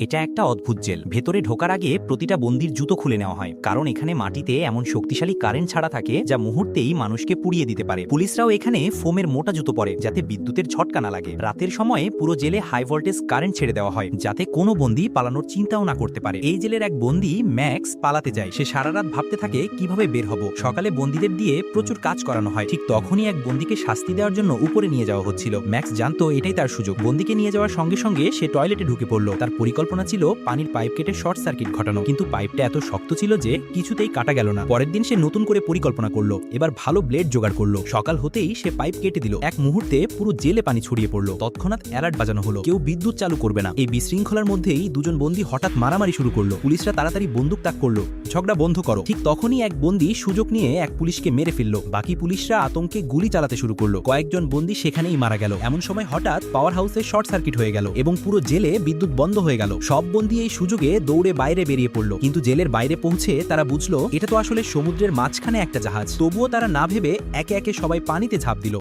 এটা একটা অদ্ভুত জেল। ভেতরে ঢোকার আগে প্রতিটা বন্দির জুতো খুলে নেওয়া হয়, কারণ এখানে মাটিতে এমন শক্তিশালী কারেন্ট ছাড়া থাকে যা মুহূর্তেই মানুষকে পুড়িয়ে দিতে পারে। পুলিশরাও এখানে ফোমের মোটা জুতো পরে যাতে বিদ্যুতের ঝটকা না লাগে। রাতের সময়ে পুরো জেলে হাই ভোল্টেজ কারেন্ট ছেড়ে দেওয়া হয় যাতে কোনো বন্দী পালানোর চিন্তাও না করতে পারে। এই জেলের এক বন্দী ম্যাক্স পালাতে যায়। সে সারা রাত ভাবতে থাকে কিভাবে বের হব। সকালে বন্দীদের দিয়ে প্রচুর কাজ করানো হয়। ঠিক তখনই এক বন্দীকে শাস্তি দেওয়ার জন্য উপরে নিয়ে যাওয়া হচ্ছিল। ম্যাক্স জানতো এটাই তার সুযোগ। বন্দীকে নিয়ে যাওয়ার সঙ্গে সঙ্গে সে টয়লেটে ঢুকে পড়ল। তার পরিকল্পনা ছিল পানির পাইপ কেটে শর্ট সার্কিট ঘটানো, কিন্তু পাইপটা এত শক্ত ছিল যে কিছুতেই কাটা গেল না। পরের দিন সে নতুন করে পরিকল্পনা করলো। এবার ভালো ব্লেড জোগাড় করলো। সকাল হতেই সে পাইপ কেটে দিল। এক মুহূর্তে পুরো জেলে পানি ছড়িয়ে পড়লো। তৎক্ষণাৎ অ্যালার্ট বাজানো হলো, কেউ বিদ্যুৎ চালু করবে না। এই বিশৃঙ্খলার মধ্যেই দুজন বন্দী হঠাৎ মারামারি শুরু করলো। পুলিশরা তাড়াতাড়ি বন্দুক তাক করলো, ঝগড়া বন্ধ করো। ঠিক তখনই এক বন্দী সুযোগ নিয়ে এক পুলিশকে মেরে ফেললো। বাকি পুলিশরা আতঙ্কে গুলি চালাতে শুরু করলো। কয়েকজন বন্দী সেখানেই মারা গেল। এমন সময় হঠাৎ পাওয়ার হাউসে শর্ট সার্কিট হয়ে গেল এবং পুরো জেলে বিদ্যুৎ বন্ধ হয়ে গেল। সব বন্দী এই সুযোগে দৌড়ে বাইরে বেরিয়ে পড়লো, কিন্তু জেলের বাইরে পৌঁছে তারা বুঝলো এটা তো আসলে সমুদ্রের মাঝখানে একটা জাহাজ। তবুও তারা না ভেবে একে একে সবাই পানিতে ঝাঁপ দিল।